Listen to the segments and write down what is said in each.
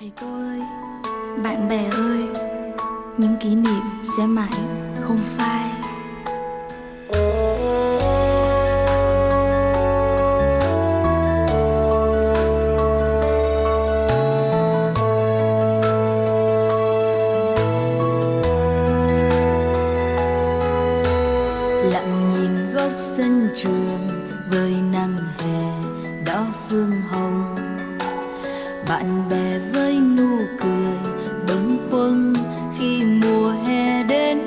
Thầy cô ơi, bạn bè ơi, những kỷ niệm sẽ mãi không phai. Lặng nhìn góc sân trường với nắng hè đỏ phương hồng, bạn bè với nụ cười bâng khuâng khi mùa hè đến.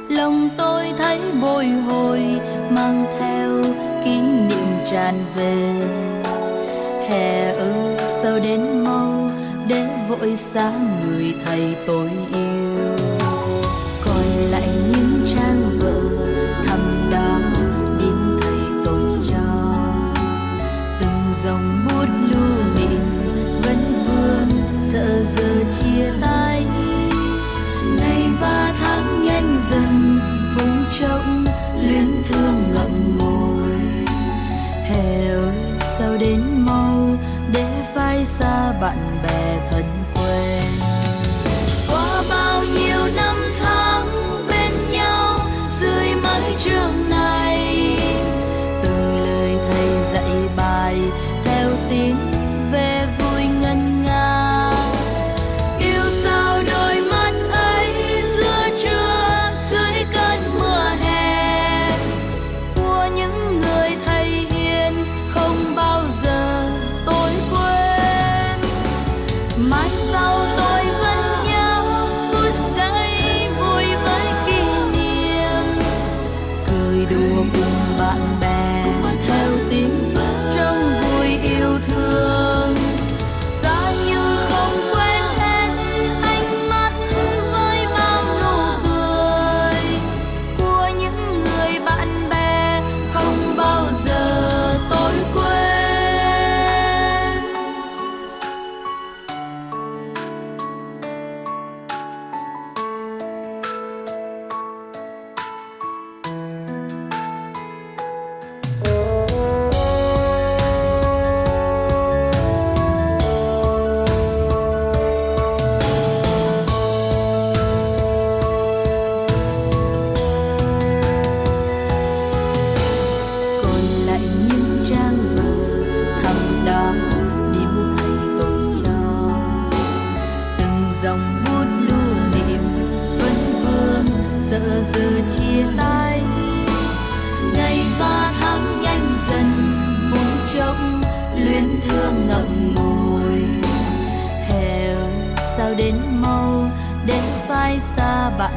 Lòng tôi thấy bồi hồi mang theo kỷ niệm tràn về. Hè ơi sao đến mau để vội xa người thầy tôi yêu. Coi lại những trang vở thầm đỏ đến thầy tôi cho, từng dòng bút lưu niệm vẫn vương sợ giờ chia tay. Ngày và tháng nhanh dần phút chốc luyến thương ngậm ngùi. Hè ơi sao đến mau để phai xa bạn bè thân quen. Qua bao nhiêu năm tháng bên nhau dưới mái trường này, từng lời thầy dạy bài theo tiếng về vui ngân nga. Yêu sao đôi mắt ấy giữa trưa dưới cơn mưa hè, của những người thầy hiền không bao giờ tôi quên. Mai sau tôi vẫn nhớ phút giây vui với kỷ niệm, cười đùa cùng bạn bè theo tiếng trong vui yêu thương. Xa như không quên hết ánh mắt với bao nụ cười của những người bạn bè không bao giờ tôi quên. Còn lại những trang vở thầm đỏ niềm thầy tôi cho, từng dòng bút lưu niệm vẫn vương sợ giờ chia tay. Ngày và tháng nhanh dần phút chốc luyến thương ngậm ngùi. Hè ơi sao đến mau để phai xa bạn